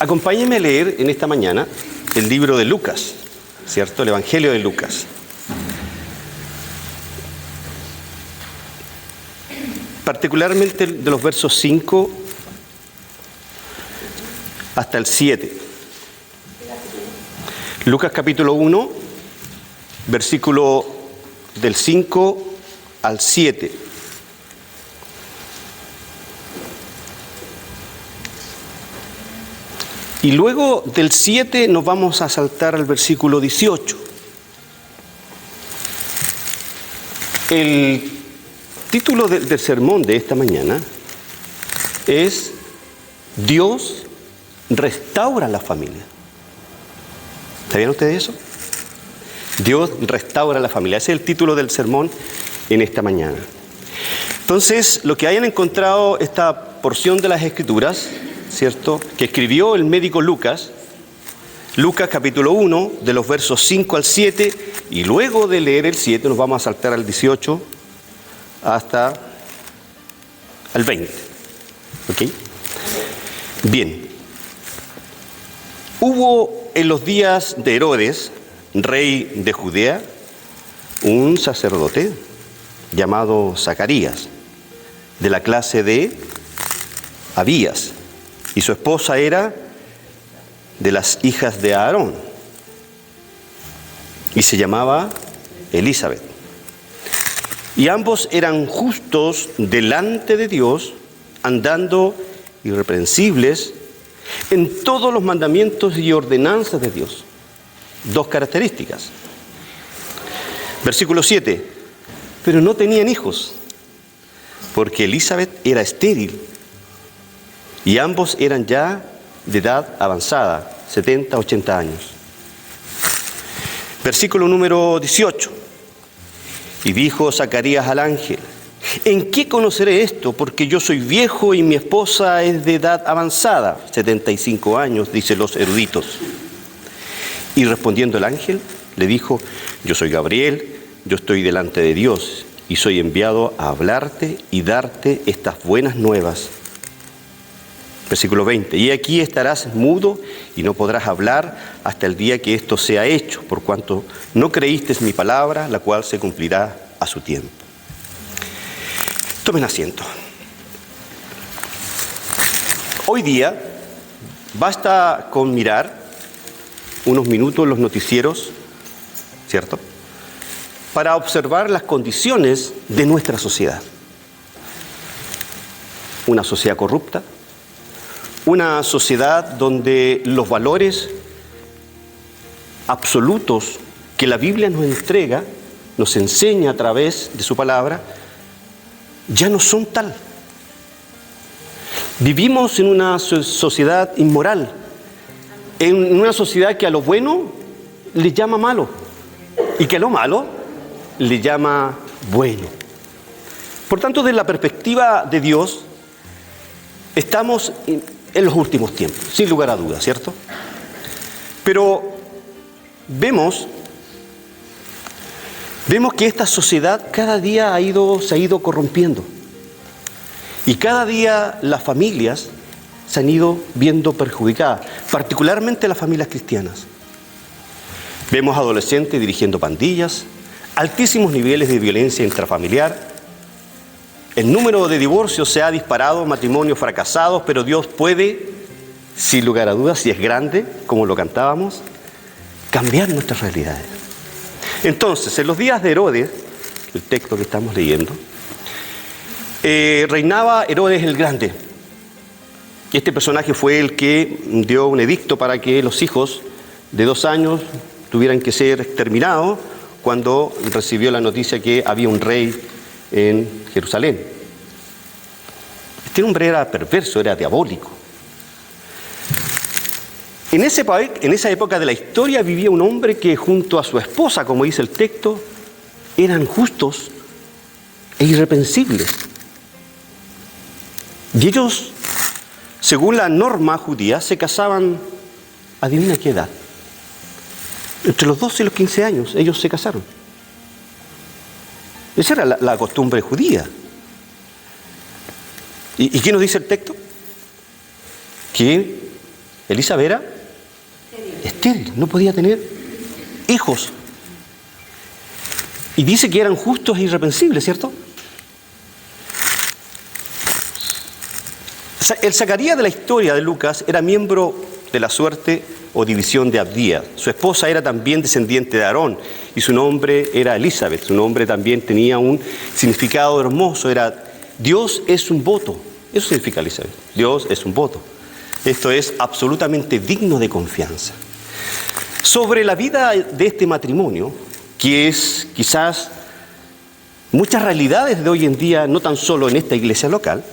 Acompáñenme a leer en esta mañana el libro de Lucas, ¿cierto? El Evangelio de Lucas. Particularmente de los versos 5 hasta el 7. Lucas capítulo 1, versículo del 5 al 7. Y luego del 7 nos vamos a saltar al versículo 18. El título del sermón de esta mañana es Dios restaura la familia. ¿Sabían ustedes eso? Dios restaura la familia. Ese es el título del sermón en esta mañana. Entonces, lo que hayan encontrado esta porción de las Escrituras, ¿cierto?, que escribió el médico Lucas, Lucas capítulo 1, de los versos 5 al 7, y luego de leer el 7 nos vamos a saltar al 18 hasta al 20. ¿Ok? Bien. Hubo en los días de Herodes, rey de Judea, un sacerdote llamado Zacarías, de la clase de Abías, y su esposa era de las hijas de Aarón, y se llamaba Elizabeth. Y ambos eran justos delante de Dios, andando irreprensibles en todos los mandamientos y ordenanzas de Dios. Dos características. Versículo 7. Pero no tenían hijos, porque Elizabeth era estéril, y ambos eran ya de edad avanzada, 70, 80 años. Versículo número 18. Y dijo Zacarías al ángel: ¿en qué conoceré esto? Porque yo soy viejo y mi esposa es de edad avanzada, 75 años, dicen los eruditos. Y respondiendo el ángel, le dijo: yo soy Gabriel, yo estoy delante de Dios, y soy enviado a hablarte y darte estas buenas nuevas. Versículo 20. Y aquí estarás mudo y no podrás hablar hasta el día que esto sea hecho, por cuanto no creíste mi palabra, la cual se cumplirá a su tiempo. Tomen asiento. Hoy día basta con mirar unos minutos los noticieros, ¿cierto?, para observar las condiciones de nuestra sociedad. Una sociedad corrupta, una sociedad donde los valores absolutos que la Biblia nos entrega, nos enseña a través de su palabra, ya no son tal. Vivimos en una sociedad inmoral, en una sociedad que a lo bueno le llama malo y que a lo malo le llama bueno. Por tanto, desde la perspectiva de Dios, estamos en los últimos tiempos, sin lugar a dudas, ¿cierto? Pero vemos que esta sociedad cada día se ha ido corrompiendo. Y cada día las familias se han ido viendo perjudicadas, particularmente las familias cristianas. Vemos adolescentes dirigiendo pandillas, altísimos niveles de violencia intrafamiliar. El número de divorcios se ha disparado, matrimonios fracasados, pero Dios puede, sin lugar a dudas, si es grande, como lo cantábamos, cambiar nuestras realidades. Entonces, en los días de Herodes, el texto que estamos leyendo, reinaba Herodes el Grande. Este personaje fue el que dio un edicto para que los hijos de 2 años tuvieran que ser exterminados cuando recibió la noticia que había un rey en Jerusalén. Este hombre era perverso, era diabólico. En esa época de la historia vivía un hombre que junto a su esposa, como dice el texto, eran justos e irreprensibles. Y ellos, según la norma judía, se casaban, adivina qué edad. Entre los 12 y los 15 años ellos se casaron. Esa era la costumbre judía. ¿Y qué nos dice el texto? Que Elizabeth era estéril, no podía tener hijos. Y dice que eran justos e irreprensibles, ¿cierto? El Zacarías de la historia de Lucas era miembro de la suerte o división de Abdías. Su esposa era también descendiente de Aarón y su nombre era Elizabeth. Su nombre también tenía un significado hermoso, era Dios es un voto. Eso significa Elizabeth. Dios es un voto. Esto es absolutamente digno de confianza. Sobre la vida de este matrimonio, que es quizás muchas realidades de hoy en día, no tan solo en esta iglesia local,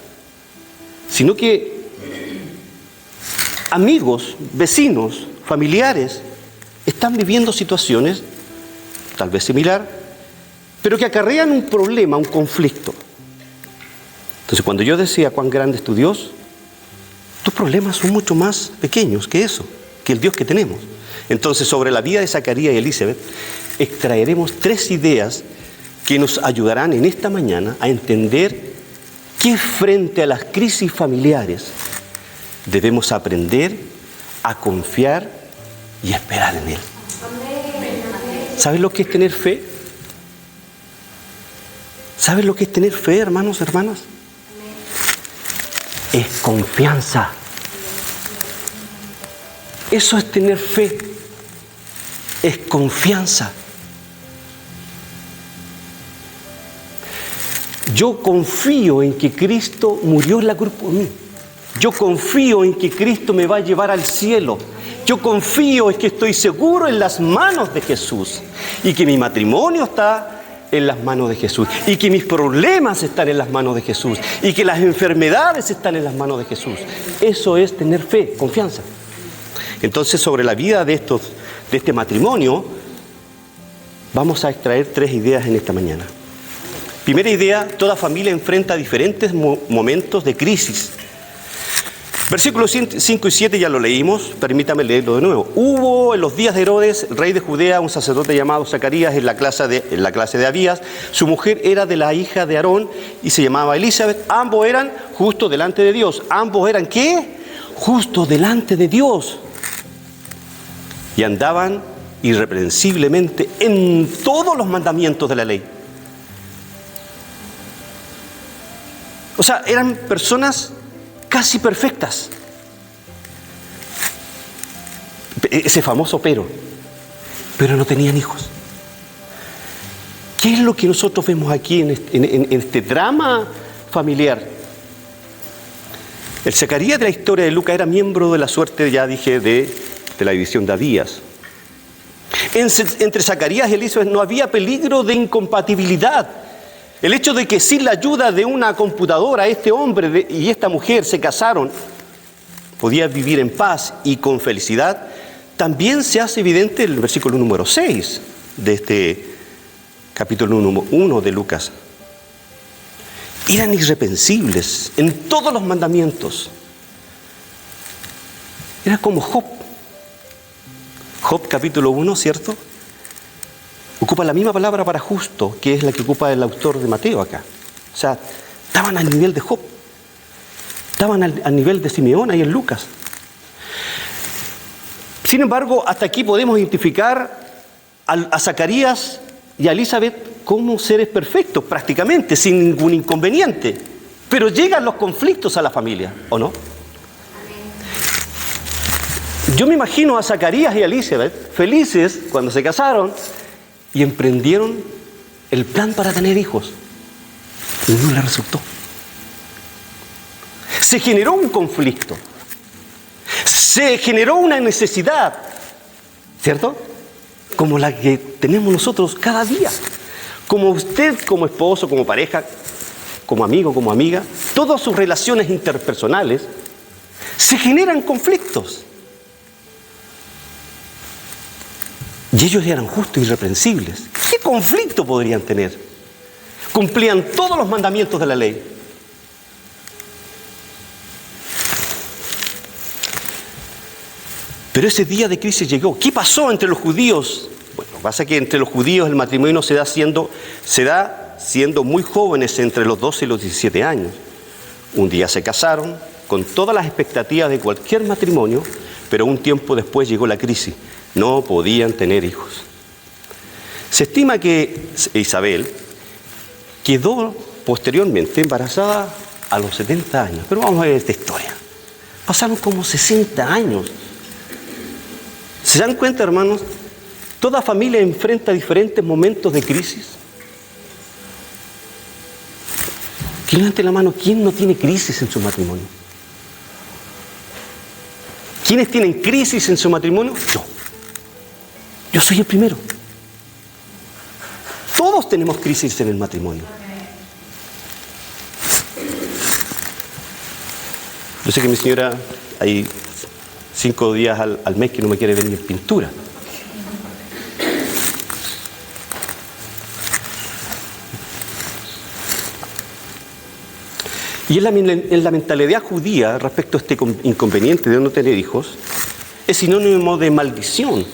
sino que amigos, vecinos, familiares están viviendo situaciones tal vez similar, pero que acarrean un problema, un conflicto. Entonces, cuando yo decía cuán grande es tu Dios, tus problemas son mucho más pequeños que eso, que el Dios que tenemos. Entonces, sobre la vida de Zacarías y Elizabeth, extraeremos 3 ideas que nos ayudarán en esta mañana a entender que frente a las crisis familiares debemos aprender a confiar y a esperar en Él. ¿Sabes lo que es tener fe? ¿Sabes lo que es tener fe, hermanos, hermanas? Es confianza. Eso es tener fe. Es confianza. Yo confío en que Cristo murió en la cruz por mí. Yo confío en que Cristo me va a llevar al cielo. Yo confío en que estoy seguro en las manos de Jesús y que mi matrimonio está en las manos de Jesús y que mis problemas están en las manos de Jesús y que las enfermedades están en las manos de Jesús. Eso es tener fe, confianza. Entonces, sobre la vida de este matrimonio, vamos a extraer 3 ideas en esta mañana. Primera idea, toda familia enfrenta diferentes momentos de crisis. Versículos 5 y 7 ya lo leímos, permítame leerlo de nuevo. Hubo en los días de Herodes, rey de Judea, un sacerdote llamado Zacarías en la clase de Abías. Su mujer era de la hija de Aarón y se llamaba Elizabeth. Ambos eran justos delante de Dios. ¿Ambos eran qué? Justos delante de Dios. Y andaban irreprensiblemente en todos los mandamientos de la ley. O sea, eran personas casi perfectas. Ese famoso pero no tenían hijos. ¿Qué es lo que nosotros vemos aquí en este drama familiar? El Zacarías de la historia de Lucas era miembro de la suerte, ya dije, de la división de Abías. Entre Zacarías y Elizabeth no había peligro de incompatibilidad. El hecho de que sin la ayuda de una computadora este hombre y esta mujer se casaron, podían vivir en paz y con felicidad, también se hace evidente en el versículo número 6 de este capítulo 1 de Lucas. Eran irreprensibles en todos los mandamientos. Era como Job. Job capítulo 1, ¿cierto? Ocupa la misma palabra para justo, que es la que ocupa el autor de Mateo acá. O sea, estaban al nivel de Job. Estaban al nivel de Simeón ahí en Lucas. Sin embargo, hasta aquí podemos identificar a Zacarías y a Elizabeth como seres perfectos, prácticamente, sin ningún inconveniente. Pero llegan los conflictos a la familia, ¿o no? Yo me imagino a Zacarías y a Elizabeth felices cuando se casaron y emprendieron el plan para tener hijos. Y no les resultó. Se generó un conflicto. Se generó una necesidad, ¿cierto? Como la que tenemos nosotros cada día. Como usted, como esposo, como pareja, como amigo, como amiga, todas sus relaciones interpersonales, se generan conflictos. Y ellos eran justos y irreprensibles. ¿Qué conflicto podrían tener? Cumplían todos los mandamientos de la ley. Pero ese día de crisis llegó. ¿Qué pasó entre los judíos? Bueno, pasa que entre los judíos el matrimonio se da siendo muy jóvenes, entre los 12 y los 17 años. Un día se casaron con todas las expectativas de cualquier matrimonio, pero un tiempo después llegó la crisis. No podían tener hijos. Se estima que Isabel quedó posteriormente embarazada a los 70 años. Pero vamos a ver esta historia. Pasaron como 60 años. ¿Se dan cuenta, hermanos? Toda familia enfrenta diferentes momentos de crisis. Que levante la mano, ¿quién no tiene crisis en su matrimonio? ¿Quiénes tienen crisis en su matrimonio? Yo. Yo soy el primero. Todos tenemos crisis en el matrimonio. Yo sé que mi señora hay 5 días al mes que no me quiere ver ni en pintura. Y en la mentalidad judía respecto a este inconveniente de no tener hijos, es sinónimo de maldición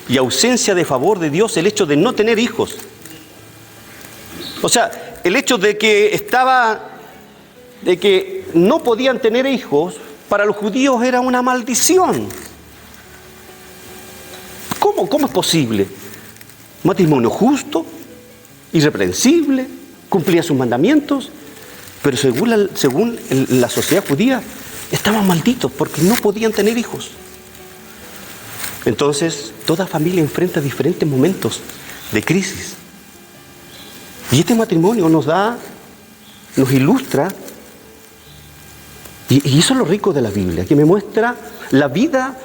y ausencia de favor de Dios el hecho de no tener hijos. O sea, el hecho de que no podían tener hijos, para los judíos era una maldición. ¿Cómo es posible? Matrimonio justo, irreprensible, cumplía sus mandamientos, pero según la sociedad judía, estaban malditos porque no podían tener hijos. Entonces, toda familia enfrenta diferentes momentos de crisis. Y este matrimonio nos ilustra, y eso es lo rico de la Biblia, que me muestra la vida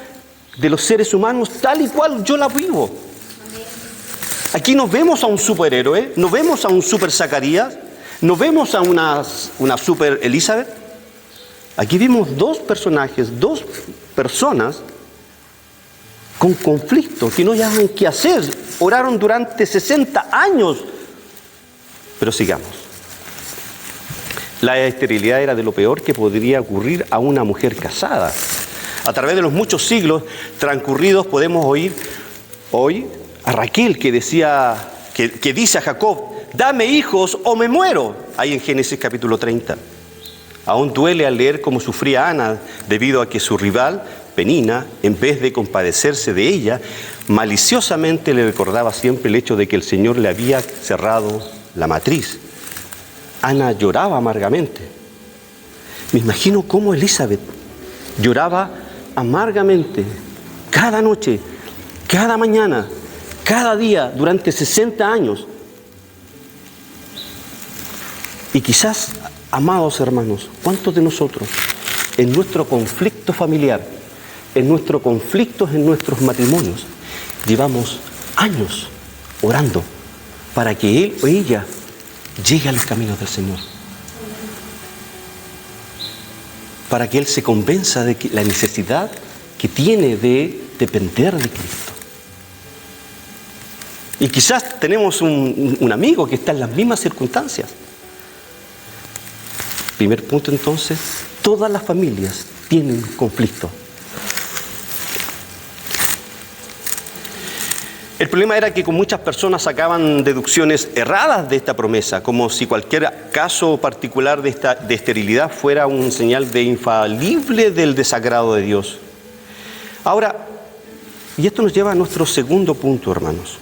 de los seres humanos tal y cual yo la vivo. Aquí no vemos a un superhéroe, no vemos a un super Zacarías, no vemos a una super Elizabeth. Aquí vimos dos personajes, dos personas con conflicto, que no saben qué hacer. Oraron durante 60 años. Pero sigamos. La esterilidad era de lo peor que podría ocurrir a una mujer casada. A través de los muchos siglos transcurridos podemos oír hoy a Raquel que dice a Jacob: dame hijos o me muero. Ahí en Génesis capítulo 30. Aún duele al leer cómo sufría Ana debido a que su rival, Penina, en vez de compadecerse de ella, maliciosamente le recordaba siempre el hecho de que el Señor le había cerrado la matriz. Ana lloraba amargamente. Me imagino cómo Elizabeth lloraba amargamente cada noche, cada mañana, cada día durante 60 años. Y quizás, amados hermanos, ¿cuántos de nosotros en nuestro conflicto familiar, en nuestros conflictos en nuestros matrimonios, llevamos años orando para que él o ella llegue a los caminos del Señor? Para que él se convenza de que la necesidad que tiene de depender de Cristo. Y quizás tenemos un amigo que está en las mismas circunstancias. Primer punto entonces, todas las familias tienen conflicto. El problema era que con muchas personas sacaban deducciones erradas de esta promesa, como si cualquier caso particular de esterilidad fuera un señal de infalible del desagrado de Dios. Ahora, y esto nos lleva a nuestro segundo punto, hermanos.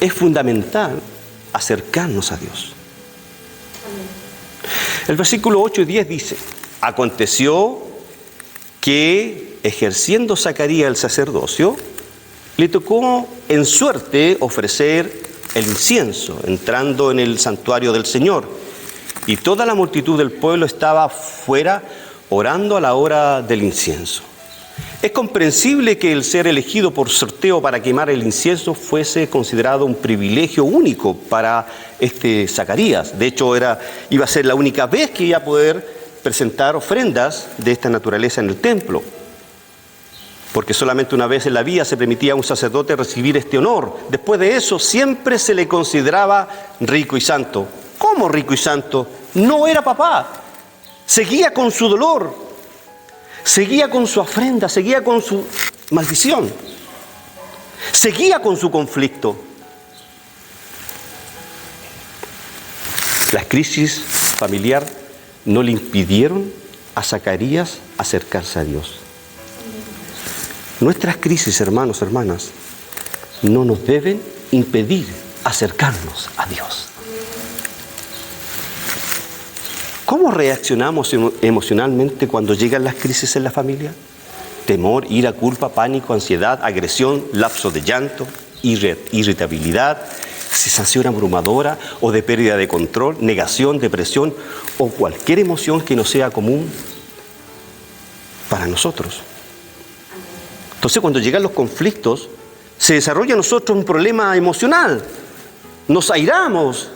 Es fundamental acercarnos a Dios. El versículo 8 y 10 dice: aconteció que, ejerciendo Zacarías el sacerdocio, le tocó en suerte ofrecer el incienso, entrando en el santuario del Señor. Y toda la multitud del pueblo estaba fuera orando a la hora del incienso. Es comprensible que el ser elegido por sorteo para quemar el incienso fuese considerado un privilegio único para este Zacarías. De hecho, iba a ser la única vez que iba a poder presentar ofrendas de esta naturaleza en el templo. Porque solamente una vez en la vida se permitía a un sacerdote recibir este honor. Después de eso, siempre se le consideraba rico y santo. ¿Cómo rico y santo? No era papá. Seguía con su dolor, seguía con su ofrenda, seguía con su maldición, seguía con su conflicto. Las crisis familiar no le impidieron a Zacarías acercarse a Dios. Nuestras crisis, hermanos, hermanas, no nos deben impedir acercarnos a Dios. ¿Cómo reaccionamos emocionalmente cuando llegan las crisis en la familia? Temor, ira, culpa, pánico, ansiedad, agresión, lapso de llanto, irritabilidad, sensación abrumadora o de pérdida de control, negación, depresión o cualquier emoción que no sea común para nosotros. Entonces, cuando llegan los conflictos, se desarrolla en nosotros un problema emocional. Nos airamos,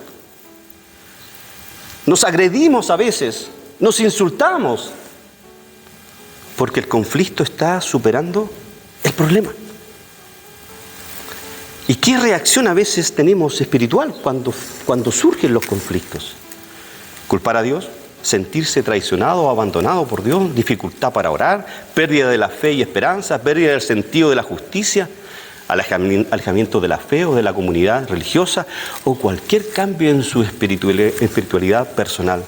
nos agredimos a veces, nos insultamos, porque el conflicto está superando el problema. ¿Y qué reacción a veces tenemos espiritual cuando surgen los conflictos? ¿Culpar a Dios? ¿Sentirse traicionado o abandonado por Dios? ¿Dificultad para orar? ¿Pérdida de la fe y esperanza? ¿Pérdida del sentido de la justicia? ¿Alejamiento de la fe o de la comunidad religiosa? ¿O cualquier cambio en su espiritualidad personal?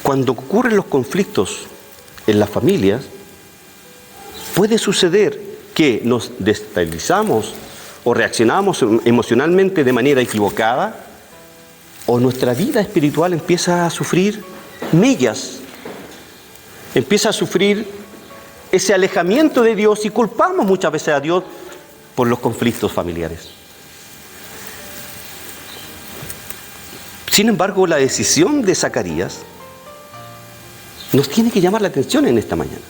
Cuando ocurren los conflictos en las familias, puede suceder que nos destabilizamos o reaccionamos emocionalmente de manera equivocada, o nuestra vida espiritual empieza a sufrir mellas, empieza a sufrir ese alejamiento de Dios y culpamos muchas veces a Dios por los conflictos familiares. Sin embargo, la decisión de Zacarías nos tiene que llamar la atención en esta mañana.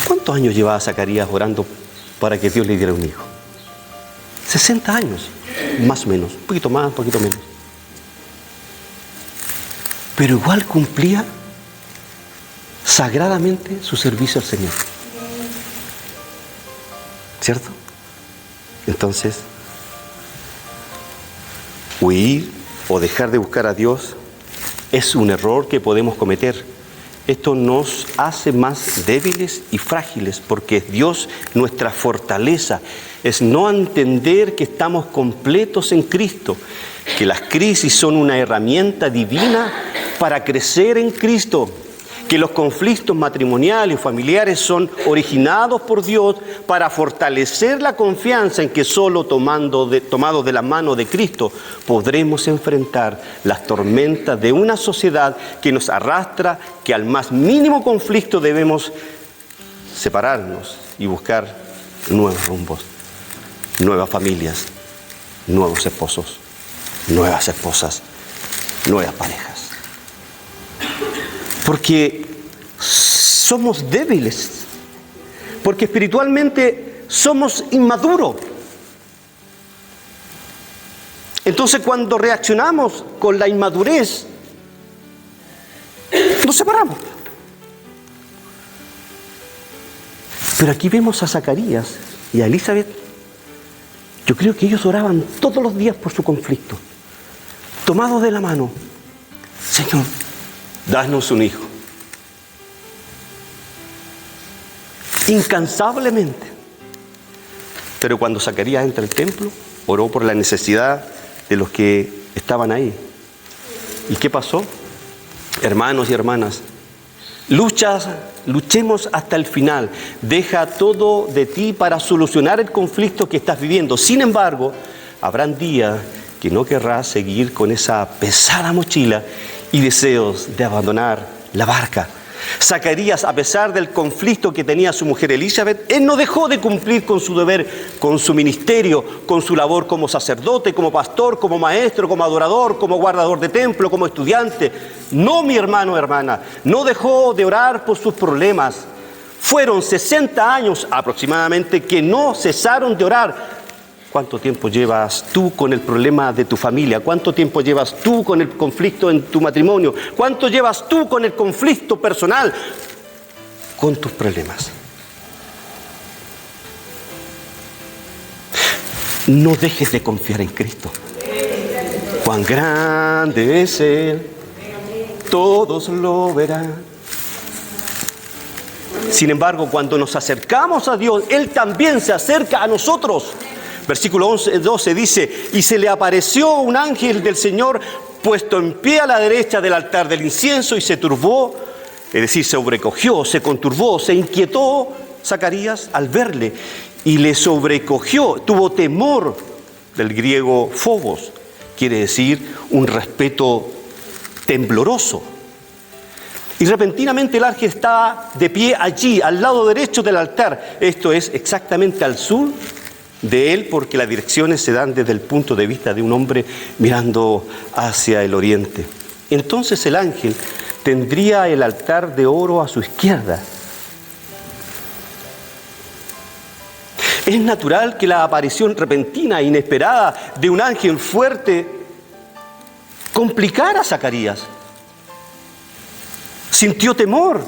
¿Cuántos años llevaba Zacarías orando para que Dios le diera un hijo? 60 años, más o menos, un poquito más, un poquito menos. Pero igual cumplía sagradamente su servicio al Señor. ¿Cierto? Entonces, huir o dejar de buscar a Dios es un error que podemos cometer. Esto nos hace más débiles y frágiles, porque es Dios nuestra fortaleza. Es no entender que estamos completos en Cristo, que las crisis son una herramienta divina para crecer en Cristo, que los conflictos matrimoniales y familiares son originados por Dios para fortalecer la confianza en que solo tomados de la mano de Cristo podremos enfrentar las tormentas de una sociedad que nos arrastra, que al más mínimo conflicto debemos separarnos y buscar nuevos rumbos, nuevas familias, nuevos esposos, nuevas esposas, nuevas parejas. Porque somos débiles, porque espiritualmente somos inmaduros. Entonces, cuando reaccionamos con la inmadurez, nos separamos. Pero aquí vemos a Zacarías y a Elizabeth. Yo creo que ellos oraban todos los días por su conflicto, tomados de la mano. Señor, danos un hijo. Incansablemente. Pero cuando Zacarías entra al templo, oró por la necesidad de los que estaban ahí. ¿Y qué pasó? Hermanos y hermanas, luchemos hasta el final. Deja todo de ti para solucionar el conflicto que estás viviendo. Sin embargo, habrán días que no querrás seguir con esa pesada mochila y deseos de abandonar la barca. Zacarías, a pesar del conflicto que tenía su mujer Elizabeth, él no dejó de cumplir con su deber, con su ministerio, con su labor como sacerdote, como pastor, como maestro, como adorador, como guardador de templo, como estudiante. No, mi hermano, hermana, no dejó de orar por sus problemas. Fueron 60 años aproximadamente que no cesaron de orar. ¿Cuánto tiempo llevas tú con el problema de tu familia? ¿Cuánto tiempo llevas tú con el conflicto en tu matrimonio? ¿Cuánto llevas tú con el conflicto personal? Con tus problemas. No dejes de confiar en Cristo. Cuán grande es Él, todos lo verán. Sin embargo, cuando nos acercamos a Dios, Él también se acerca a nosotros. Versículo 12 dice, y se le apareció un ángel del Señor puesto en pie a la derecha del altar del incienso y se turbó Es decir, se sobrecogió, se conturbó, se inquietó Zacarías al verle y le sobrecogió, tuvo temor, del griego phobos, quiere decir un respeto tembloroso. Y repentinamente el ángel estaba de pie allí, al lado derecho del altar. Esto es exactamente al sur de él, porque las direcciones se dan desde el punto de vista de un hombre mirando hacia el oriente. Entonces el ángel tendría el altar de oro a su izquierda. Es natural que la aparición repentina e inesperada de un ángel fuerte complicara a Zacarías. Sintió temor,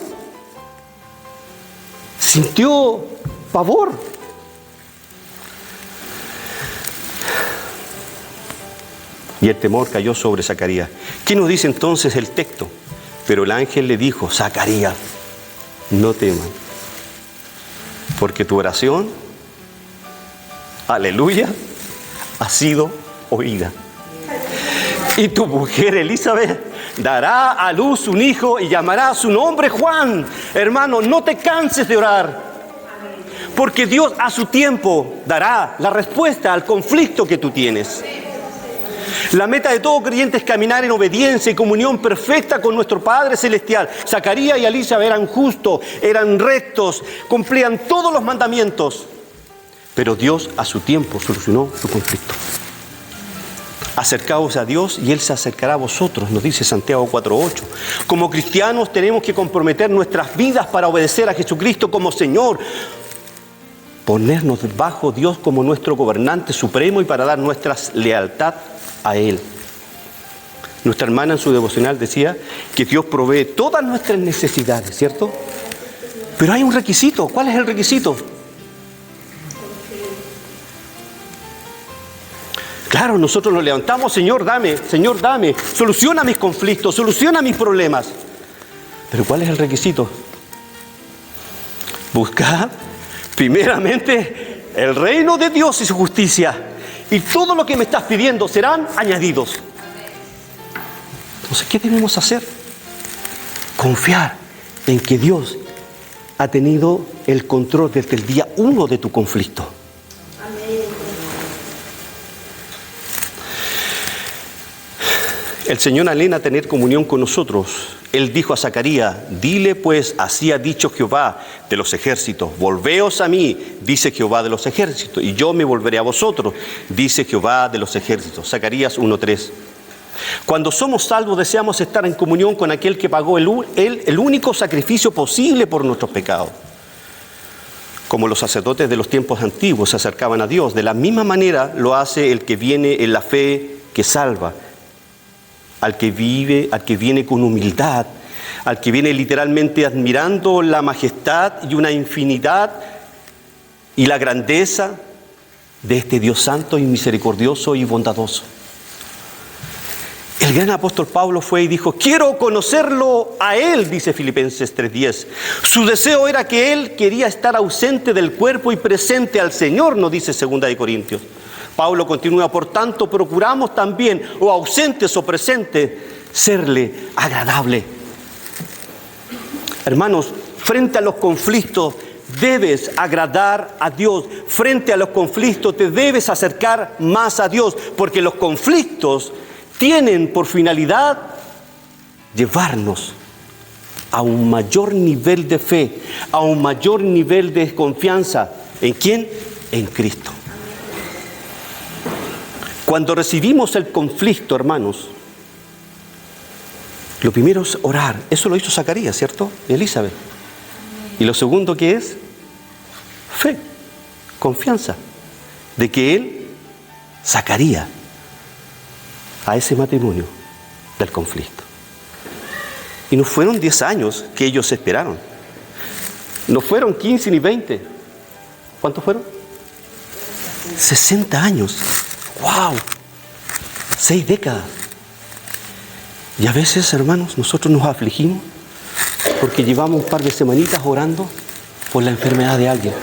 sintió pavor. Y el temor cayó sobre Zacarías. ¿Qué nos dice entonces el texto? Pero el ángel le dijo: Zacarías, no temas, porque tu oración, aleluya, ha sido oída. Y tu mujer Elizabeth dará a luz un hijo y llamará su nombre Juan. Hermano, no te canses de orar, porque Dios a su tiempo dará la respuesta al conflicto que tú tienes. La meta de todo creyente es caminar en obediencia y comunión perfecta con nuestro Padre Celestial. Zacarías y Elizabeth eran justos, eran rectos, cumplían todos los mandamientos, pero Dios a su tiempo solucionó su conflicto. Acercaos a Dios y Él se acercará a vosotros, nos dice Santiago 4:8. Como cristianos tenemos que comprometer nuestras vidas para obedecer a Jesucristo como Señor, ponernos bajo Dios como nuestro gobernante supremo y para dar nuestra lealtad a Él. Nuestra hermana en su devocional decía que Dios provee todas nuestras necesidades, ¿cierto? Pero hay un requisito. ¿Cuál es el requisito? Claro, nosotros nos levantamos: Señor, dame, soluciona mis conflictos, soluciona mis problemas. Pero ¿cuál es el requisito? Buscad primeramente el reino de Dios y su justicia, y todo lo que me estás pidiendo serán añadidos. Entonces, ¿qué debemos hacer? Confiar en que Dios ha tenido el control desde el día 1 de tu conflicto. El Señor anhela tener comunión con nosotros. Él dijo a Zacarías: dile pues, así ha dicho Jehová de los ejércitos, volveos a mí, dice Jehová de los ejércitos, y yo me volveré a vosotros, dice Jehová de los ejércitos. Zacarías 1:3. Cuando somos salvos deseamos estar en comunión con aquel que pagó el único sacrificio posible por nuestros pecados. Como los sacerdotes de los tiempos antiguos se acercaban a Dios, de la misma manera lo hace el que viene en la fe que salva. Al que viene con humildad, al que viene literalmente admirando la majestad y una infinidad y la grandeza de este Dios santo y misericordioso y bondadoso. El gran apóstol Pablo fue y dijo: quiero conocerlo a Él, dice Filipenses 3:10. Su deseo era que Él quería estar ausente del cuerpo y presente al Señor, nos dice 2 de Corintios. Pablo continúa: por tanto, procuramos también, o ausentes o presentes, serle agradable. Hermanos, frente a los conflictos debes agradar a Dios. Frente a los conflictos te debes acercar más a Dios, porque los conflictos tienen por finalidad llevarnos a un mayor nivel de fe, a un mayor nivel de confianza. ¿En quién? En Cristo. Cuando recibimos el conflicto, hermanos, lo primero es orar. Eso lo hizo Zacarías, ¿cierto? Elizabeth. Y lo segundo, ¿qué es? Fe, confianza, de que Él sacaría a ese matrimonio del conflicto. Y no fueron 10 años que ellos esperaron. No fueron 15 ni 20. ¿Cuántos fueron? 60 años. ¡Wow! 6 décadas. Y a veces, hermanos, nosotros nos afligimos porque llevamos un par de semanitas orando por la enfermedad de alguien.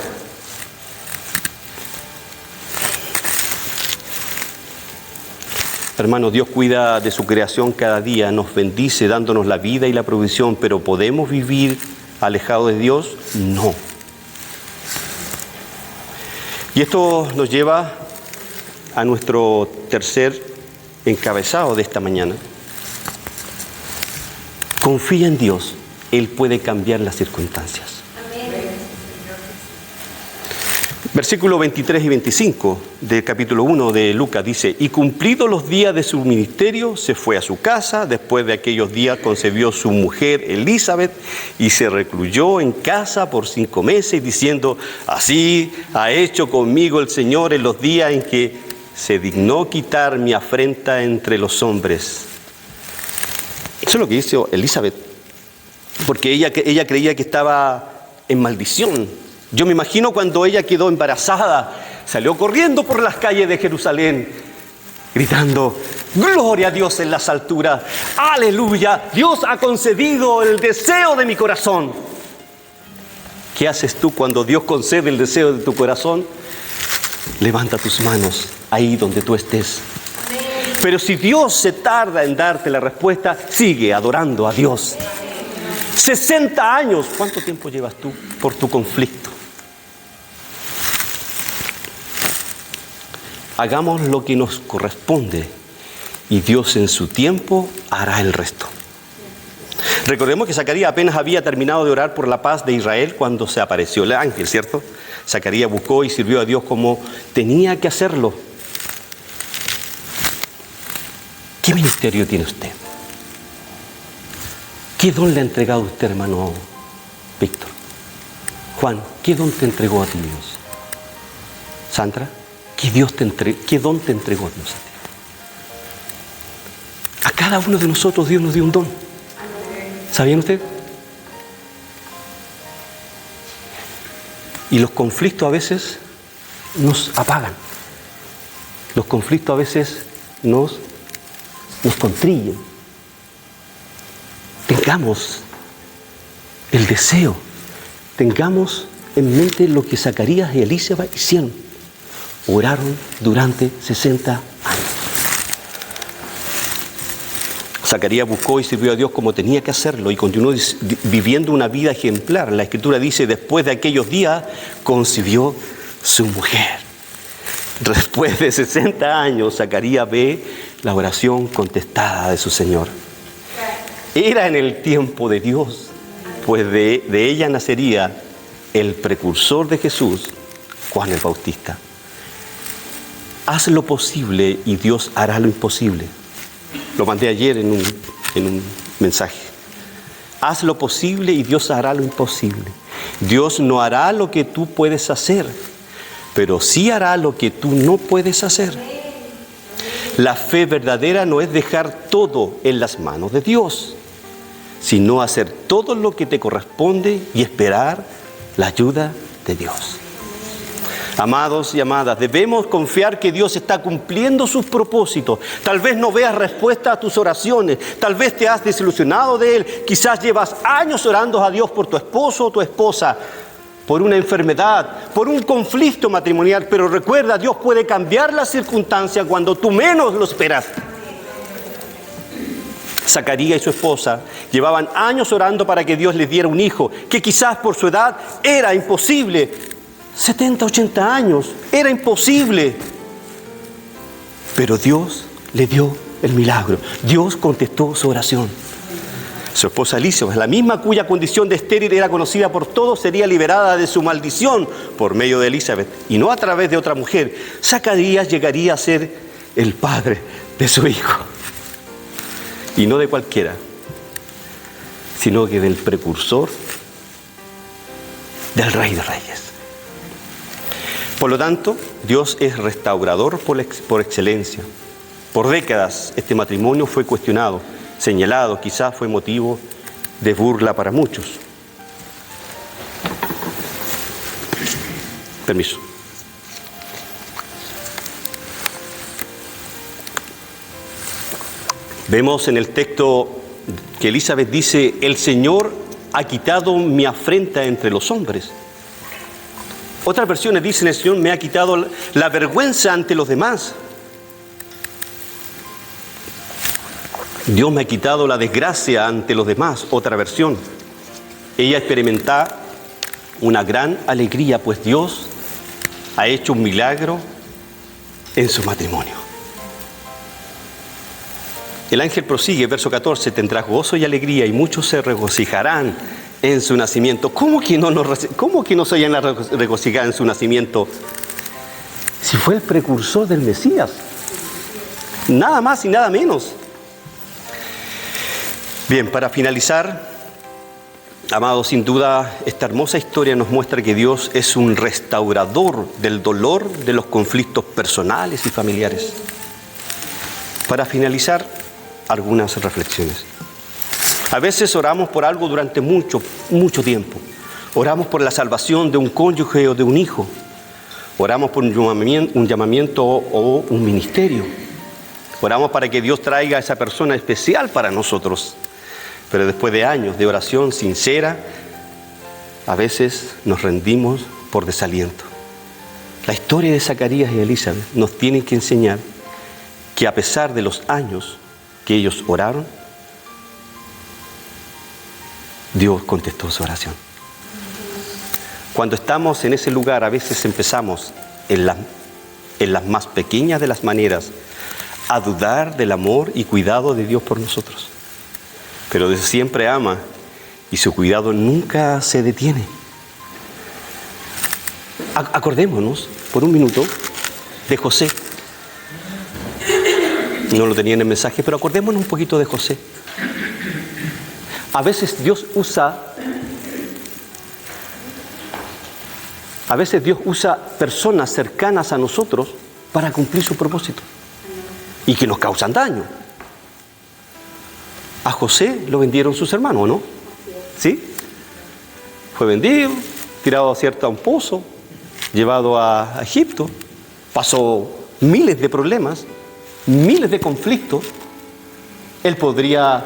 Hermano, Dios cuida de su creación cada día, nos bendice dándonos la vida y la provisión, pero ¿podemos vivir alejados de Dios? No. Y esto nos lleva a nuestro tercer encabezado de esta mañana. Confía en Dios, Él puede cambiar las circunstancias. Versículos 23 y 25 del capítulo 1 de Lucas dice: y cumplidos los días de su ministerio, se fue a su casa. Después de aquellos días concibió su mujer Elizabeth y se recluyó en casa por 5 meses, diciendo: así ha hecho conmigo el Señor en los días en que se dignó quitar mi afrenta entre los hombres. Eso es lo que hizo Elizabeth, porque ella creía que estaba en maldición. Yo me imagino cuando ella quedó embarazada, salió corriendo por las calles de Jerusalén, gritando: gloria a Dios en las alturas, aleluya, Dios ha concedido el deseo de mi corazón. ¿Qué haces tú cuando Dios concede el deseo de tu corazón? Levanta tus manos ahí donde tú estés. Pero si Dios se tarda en darte la respuesta, sigue adorando a Dios. 60 años, ¿cuánto tiempo llevas tú por tu conflicto? Hagamos lo que nos corresponde y Dios en su tiempo hará el resto. Recordemos que Zacarías apenas había terminado de orar por la paz de Israel cuando se apareció el ángel, ¿cierto? Zacarías buscó y sirvió a Dios como tenía que hacerlo. ¿Qué ministerio tiene usted? ¿Qué don le ha entregado usted, hermano Víctor? Juan, ¿qué don te entregó a ti Dios? Sandra, ¿qué don te entregó Dios a ti? A cada uno de nosotros Dios nos dio un don. ¿Sabían ustedes? Y los conflictos a veces nos apagan. Los conflictos a veces nos contriñen. Tengamos el deseo, tengamos en mente lo que Zacarías y Elizabeth hicieron. Oraron durante 60 años. Zacarías buscó y sirvió a Dios como tenía que hacerlo y continuó viviendo una vida ejemplar. La Escritura dice: después de aquellos días concibió su mujer. Después de 60 años, Zacarías ve la oración contestada de su Señor. Era en el tiempo de Dios, pues de ella nacería el precursor de Jesús, Juan el Bautista. Haz lo posible y Dios hará lo imposible. Lo mandé ayer en un mensaje. Haz lo posible y Dios hará lo imposible. Dios no hará lo que tú puedes hacer, pero sí hará lo que tú no puedes hacer. La fe verdadera no es dejar todo en las manos de Dios, sino hacer todo lo que te corresponde y esperar la ayuda de Dios. Amados y amadas, debemos confiar que Dios está cumpliendo sus propósitos. Tal vez no veas respuesta a tus oraciones, tal vez te has desilusionado de Él, quizás llevas años orando a Dios por tu esposo o tu esposa, por una enfermedad, por un conflicto matrimonial, pero recuerda, Dios puede cambiar las circunstancias cuando tú menos lo esperas. Zacarías y su esposa llevaban años orando para que Dios les diera un hijo, que quizás por su edad era imposible. 70, 80 años, era imposible. Pero Dios le dio el milagro. Dios contestó su oración. Su esposa Elizabeth, la misma cuya condición de estéril era conocida por todos, sería liberada de su maldición por medio de Elizabeth, y no a través de otra mujer. Zacarías llegaría a ser el padre de su hijo. Y no de cualquiera, sino que del precursor del Rey de Reyes. Por lo tanto, Dios es restaurador por excelencia. Por décadas este matrimonio fue cuestionado, señalado, quizás fue motivo de burla para muchos. Permiso. Vemos en el texto que Elizabeth dice: el Señor ha quitado mi afrenta entre los hombres. Otras versiones dicen: el Señor me ha quitado la vergüenza ante los demás. Dios me ha quitado la desgracia ante los demás. Otra versión. Ella experimenta una gran alegría, pues Dios ha hecho un milagro en su matrimonio. El ángel prosigue, verso 14, tendrás gozo y alegría y muchos se regocijarán en su nacimiento. ¿Cómo que no se vayan a regocijar en su nacimiento? Si fue el precursor del Mesías. Nada más y nada menos. Bien, para finalizar, amados, sin duda esta hermosa historia nos muestra que Dios es un restaurador del dolor de los conflictos personales y familiares. Para finalizar, algunas reflexiones. A veces oramos por algo durante mucho tiempo. Oramos por la salvación de un cónyuge o de un hijo. Oramos por un llamamiento o un ministerio. Oramos para que Dios traiga a esa persona especial para nosotros. Pero después de años de oración sincera, a veces nos rendimos por desaliento. La historia de Zacarías y Elizabeth nos tiene que enseñar que a pesar de los años que ellos oraron, Dios contestó su oración. Cuando estamos en ese lugar, a veces empezamos en las más pequeñas de las maneras a dudar del amor y cuidado de Dios por nosotros. Pero Dios siempre ama y su cuidado nunca se detiene. Acordémonos por un minuto de José. No lo tenía en el mensaje, pero acordémonos un poquito de José. A veces Dios usa personas cercanas a nosotros para cumplir su propósito y que nos causan daño. A José lo vendieron sus hermanos, ¿no? ¿Sí? Fue vendido, tirado a un pozo, llevado a Egipto, pasó miles de problemas, miles de conflictos. Él podría,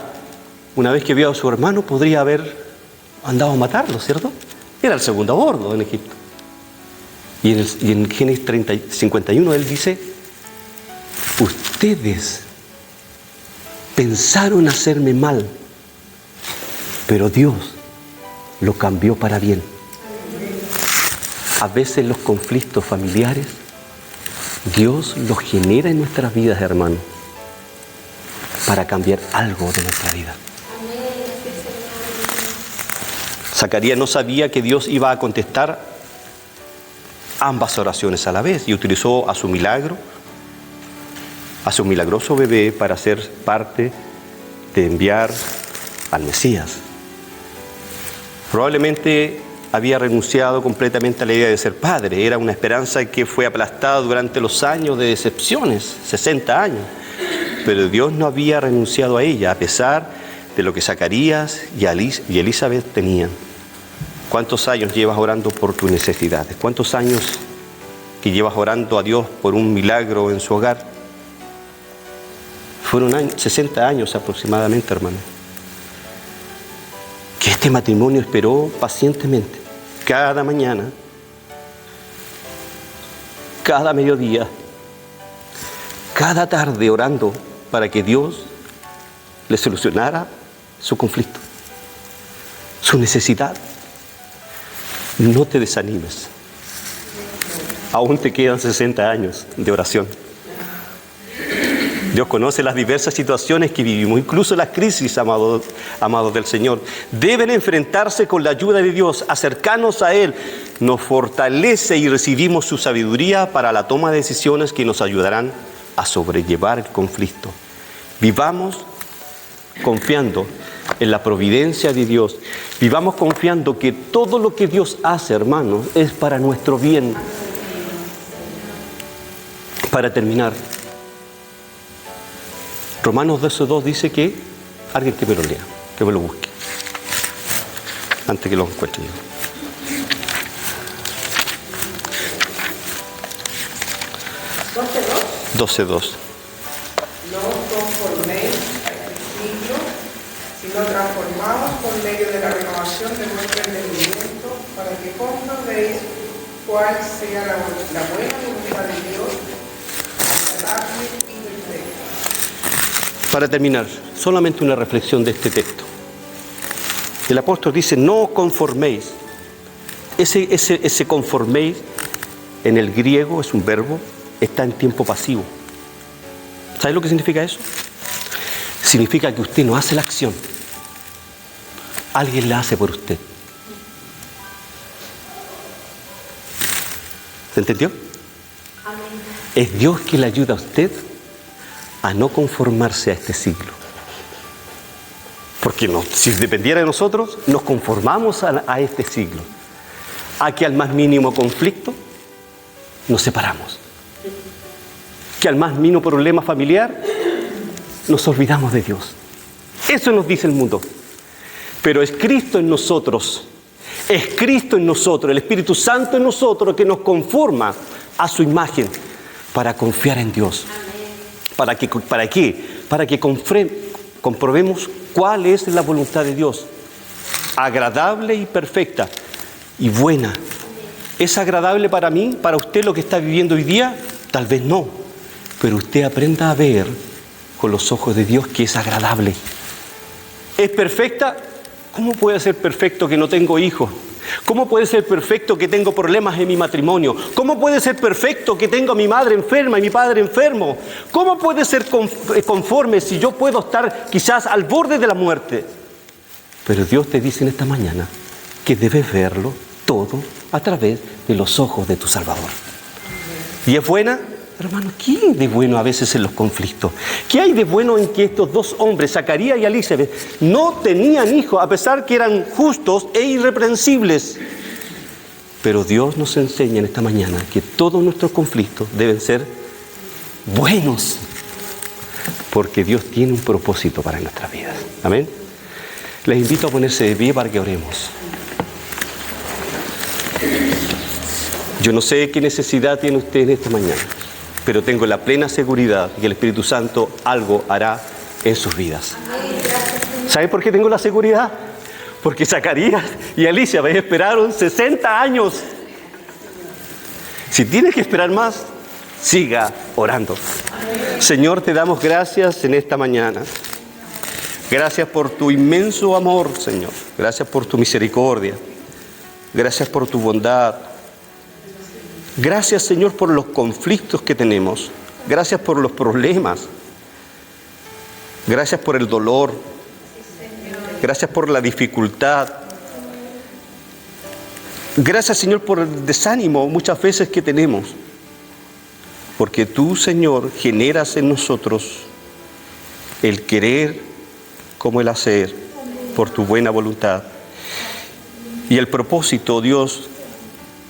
una vez que vio a su hermano, podría haber andado a matarlo, ¿cierto? Era el segundo a bordo en Egipto. Y en Génesis 51 él dice: ustedes pensaron hacerme mal, pero Dios lo cambió para bien. A veces los conflictos familiares, Dios los genera en nuestras vidas, hermanos, para cambiar algo de nuestra vida. Zacarías no sabía que Dios iba a contestar ambas oraciones a la vez y utilizó a su milagro, a su milagroso bebé para ser parte de enviar al Mesías. Probablemente había renunciado completamente a la idea de ser padre. Era una esperanza que fue aplastada durante los años de decepciones, 60 años. Pero Dios no había renunciado a ella, a pesar de lo que Zacarías y Elizabeth tenían. ¿Cuántos años llevas orando por tus necesidades? ¿Cuántos años que llevas orando a Dios por un milagro en su hogar? Fueron 60 años aproximadamente, hermano. Que este matrimonio esperó pacientemente, cada mañana, cada mediodía, cada tarde orando para que Dios le solucionara su conflicto, su necesidad. No te desanimes. Aún te quedan 60 años de oración. Dios conoce las diversas situaciones que vivimos, incluso las crisis, amados del Señor. Deben enfrentarse con la ayuda de Dios, acercarnos a Él. Nos fortalece y recibimos su sabiduría para la toma de decisiones que nos ayudarán a sobrellevar el conflicto. Vivamos confiando en la providencia de Dios. Vivamos confiando que todo lo que Dios hace, hermanos, es para nuestro bien. Para terminar, Romanos 12:2 dice que alguien que me lo lea, que me lo busque, antes que lo encuentre yo. ¿12:2? No os conforméis a este siglo, sino transformaos por medio de la renovación de vuestro entendimiento, para que comprobéis cuál sea la buena voluntad de Dios, agradable y perfecta. Para terminar, solamente una reflexión de este texto. El apóstol dice, no conforméis. Ese conforméis en el griego es un verbo, está en tiempo pasivo. ¿Sabe lo que significa eso? Significa que usted no hace la acción. Alguien la hace por usted. ¿Se entendió? Amén. Es Dios quien le ayuda a usted a no conformarse a este siglo. Porque si dependiera de nosotros, nos conformamos a este siglo. A que al más mínimo conflicto nos separamos. Que al más mínimo problema familiar nos olvidamos de Dios. Eso nos dice el mundo. Pero es Cristo en nosotros. Es Cristo en nosotros, el Espíritu Santo en nosotros que nos conforma a su imagen para confiar en Dios. ¿Para qué? Para que comprobemos cuál es la voluntad de Dios. Agradable y perfecta y buena. ¿Es agradable para mí, para usted lo que está viviendo hoy día? Tal vez no. Pero usted aprenda a ver con los ojos de Dios que es agradable. ¿Es perfecta? ¿Cómo puede ser perfecto que no tengo hijos? ¿Cómo puede ser perfecto que tengo problemas en mi matrimonio? ¿Cómo puede ser perfecto que tengo a mi madre enferma y mi padre enfermo? ¿Cómo puede ser conforme si yo puedo estar quizás al borde de la muerte? Pero Dios te dice en esta mañana que debes verlo todo a través de los ojos de tu Salvador. ¿Y es buena? Hermano, ¿qué hay de bueno a veces en los conflictos? ¿Qué hay de bueno en que estos dos hombres, Zacarías y Elizabeth, no tenían hijos a pesar que eran justos e irreprensibles? Pero Dios nos enseña en esta mañana que todos nuestros conflictos deben ser buenos, porque Dios tiene un propósito para nuestras vidas. Amén. Les invito a ponerse de pie para que oremos. Yo no sé qué necesidad tiene usted en esta mañana, pero tengo la plena seguridad que el Espíritu Santo algo hará en sus vidas. ¿Saben por qué tengo la seguridad? Porque Zacarías y Elizabeth esperaron 60 años. Si tiene que esperar más, siga orando. Señor, te damos gracias en esta mañana. Gracias por tu inmenso amor, Señor. Gracias por tu misericordia. Gracias por tu bondad. Gracias, Señor, por los conflictos que tenemos. Gracias por los problemas. Gracias por el dolor. Gracias por la dificultad. Gracias, Señor, por el desánimo muchas veces que tenemos. Porque tú, Señor, generas en nosotros el querer como el hacer por tu buena voluntad. Y el propósito, Dios,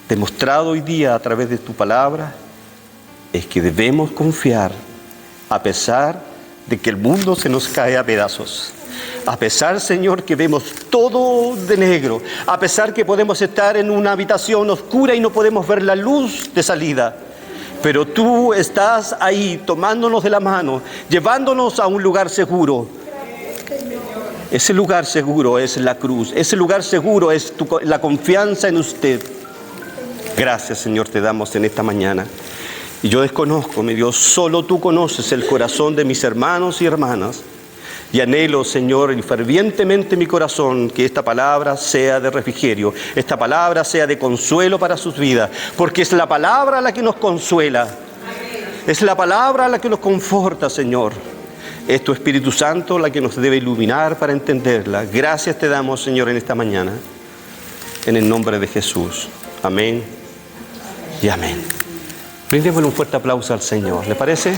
demostrado hoy día a través de tu palabra, es que debemos confiar a pesar de que el mundo se nos cae a pedazos. A pesar, Señor, que vemos todo de negro, a pesar que podemos estar en una habitación oscura y no podemos ver la luz de salida, pero tú estás ahí tomándonos de la mano, llevándonos a un lugar seguro. Ese lugar seguro es la cruz, ese lugar seguro es la confianza en usted. Gracias, Señor, te damos en esta mañana. Y yo desconozco, mi Dios, solo tú conoces el corazón de mis hermanos y hermanas. Y anhelo, Señor, y fervientemente mi corazón, que esta palabra sea de refrigerio, esta palabra sea de consuelo para sus vidas, porque es la palabra la que nos consuela, es la palabra la que nos conforta, Señor. Es tu Espíritu Santo la que nos debe iluminar para entenderla. Gracias te damos, Señor, en esta mañana, en el nombre de Jesús. Amén y amén. Brindémosle un fuerte aplauso al Señor, ¿le parece?